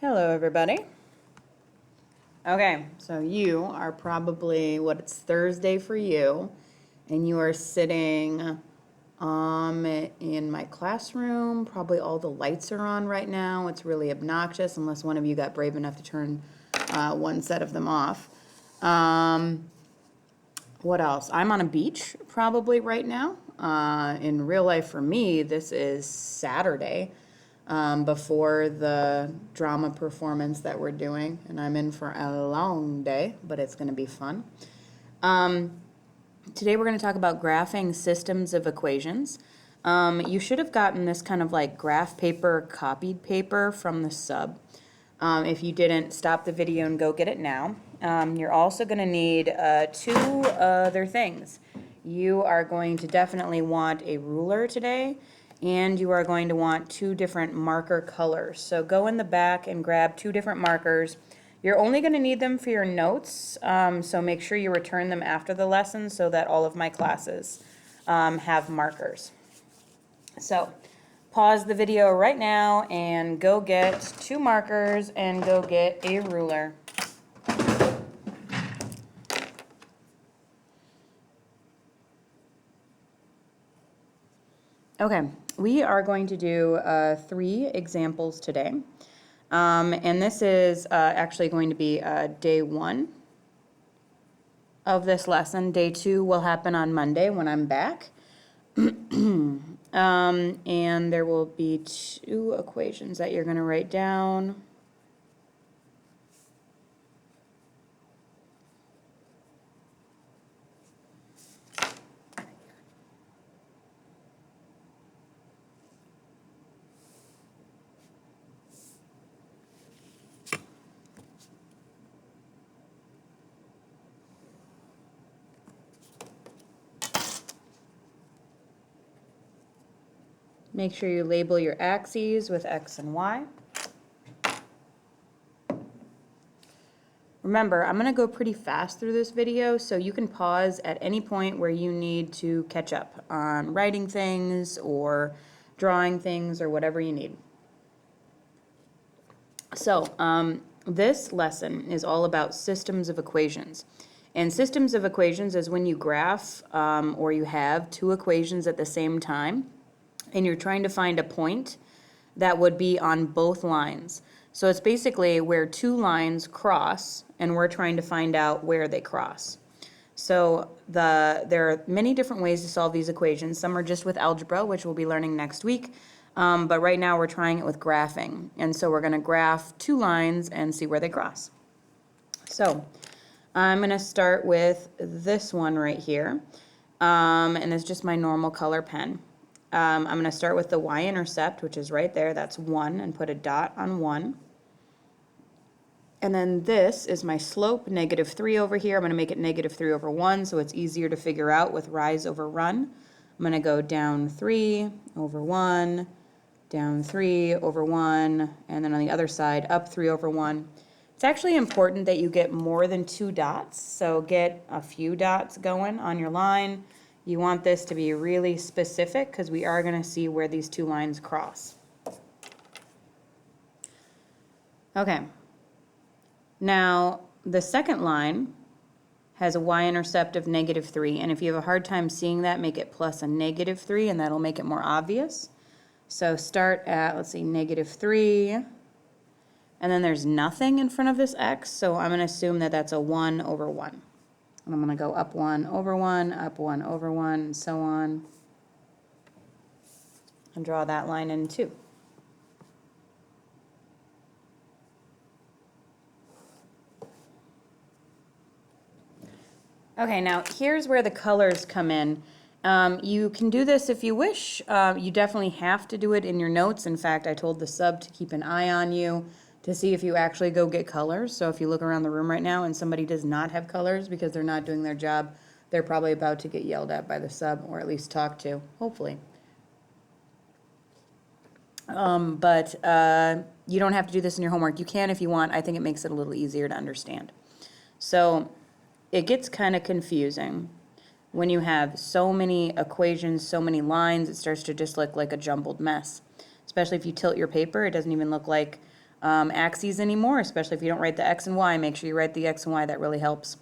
Hello, everybody. Okay, so you are probably, it's Thursday for you, and you are sitting in my classroom. Probably all the lights are on right now. It's really obnoxious unless one of you got brave enough to turn one set of them off. What else? I'm on a beach probably right now. In real life for me, this is Saturday. Before the drama performance that we're doing, and I'm in for a long day, but it's going to be fun. Today we're going to talk about graphing systems of equations. You should have gotten this kind of like graph paper, copied paper from the sub. If you didn't, stop the video and go get it now. You're also going to need two other things. You are going to definitely want a ruler today, and you are going to want two different marker colors. So go in the back and grab two different markers. You're only going to need them for your notes, so make sure you return them after the lesson so that all of my classes have markers. So pause the video right now and go get two markers and go get a ruler. Okay, we are going to do 3 examples today, and this is actually going to be day 1 of this lesson. Day 2 will happen on Monday when I'm back, and there will be 2 equations that you're going to write down. Make sure you label your axes with X and Y. Remember, I'm going to go pretty fast through this video, so you can pause at any point where you need to catch up on writing things or drawing things or whatever you need. So, this lesson is all about systems of equations. And systems of equations is when you graph or you have 2 equations at the same time, and you're trying to find a point that would be on both lines. So it's basically where 2 lines cross, and we're trying to find out where they cross. So there are many different ways to solve these equations. Some are just with algebra, which we'll be learning next week. But right now we're trying it with graphing. And so we're going to graph 2 lines and see where they cross. So I'm going to start with this one right here. And it's just my normal color pen. I'm going to start with the y-intercept, which is right there. That's 1, and put a dot on 1. And then this is my slope, -3 over here. I'm going to make it -3 over 1, so it's easier to figure out with rise over run. I'm going to go down 3 over 1, down 3 over 1, and then on the other side, up 3 over 1. It's actually important that you get more than 2 dots, so get a few dots going on your line. You want this to be really specific because we are going to see where these 2 lines cross. Okay. Now, the second line has a y-intercept of -3, and if you have a hard time seeing that, make it plus a -3, and that'll make it more obvious. So start at, let's see, -3, and then there's nothing in front of this x, so I'm going to assume that that's a 1 over 1. And I'm going to go up 1 over 1, up 1 over 1, and so on. And draw that line in too. Okay, now here's where the colors come in. You can do this if you wish. You definitely have to do it in your notes. In fact, I told the sub to keep an eye on you to see if you actually go get colors. So if you look around the room right now and somebody does not have colors because they're not doing their job, they're probably about to get yelled at by the sub, or at least talked to, hopefully. But you don't have to do this in your homework. You can if you want. I think it makes it a little easier to understand. So it gets kind of confusing when you have so many equations, so many lines. It starts to just look like a jumbled mess, especially if you tilt your paper. It doesn't even look like axes anymore, especially if you don't write the x and y. Make sure you write the x and y. That really helps.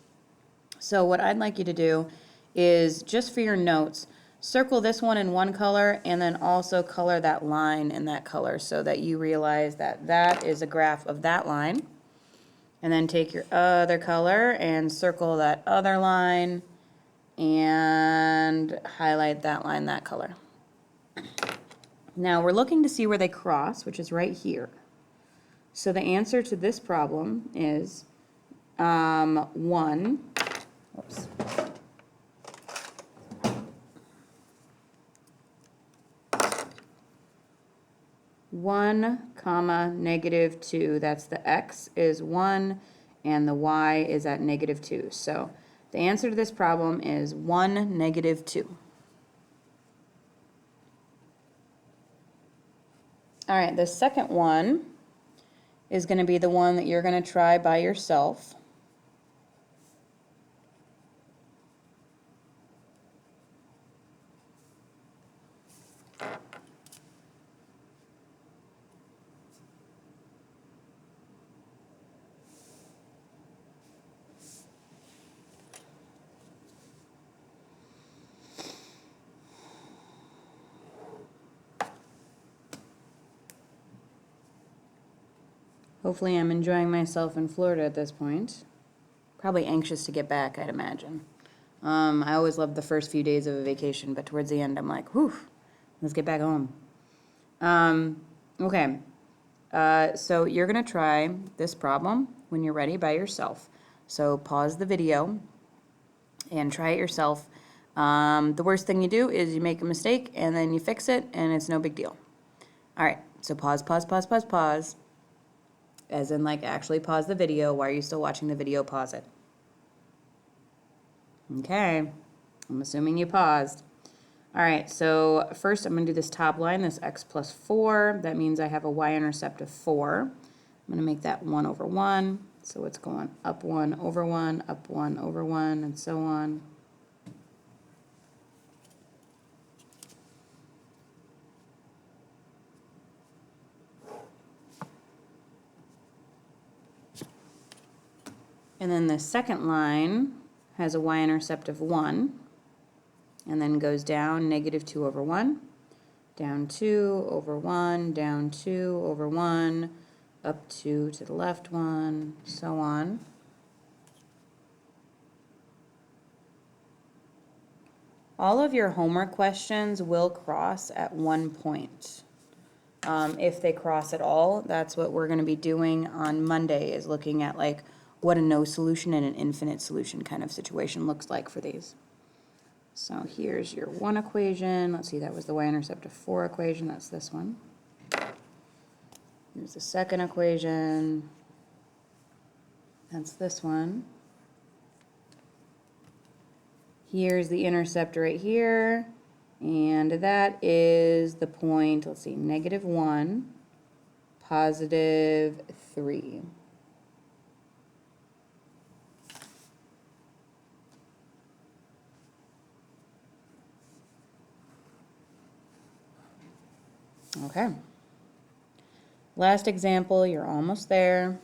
So what I'd like you to do is, just for your notes, circle this one in one color and then also color that line in that color so that you realize that that is a graph of that line. And then take your other color and circle that other line and highlight that line that color. Now we're looking to see where they cross, which is right here. So the answer to this problem is 1, comma, -2. That's the x is 1 and the y is at -2. So the answer to this problem is 1, -2. All right, the second one is going to be the one that you're going to try by yourself. Hopefully I'm enjoying myself in Florida at this point. Probably anxious to get back, I'd imagine. I always love the first few days of a vacation, but towards the end I'm like, whew, let's get back home. Okay, so you're going to try this problem when you're ready by yourself. So pause the video and try it yourself. The worst thing you do is you make a mistake and then you fix it and it's no big deal. All right, so pause. As in, like, actually pause the video. Why are you still watching the video? Pause it. Okay, I'm assuming you paused. All right, so first I'm going to do this top line, this x plus 4. That means I have a y-intercept of 4. I'm going to make that 1 over 1. So it's going up 1 over 1, up 1 over 1, and so on. And then the second line has a y-intercept of 1, and then goes down -2 over 1, down 2 over 1, down 2 over 1, up 2 to the left 1, so on. All of your homework questions will cross at one point. If they cross at all, that's what we're going to be doing on Monday, is looking at like what a no solution and an infinite solution kind of situation looks like for these. So here's your one equation. Let's see, that was the y-intercept of 4 equation. That's this one. Here's the second equation. That's this one. Here's the intercept right here. And that is the point, let's see, -1, +3. Okay. Last example, you're almost there.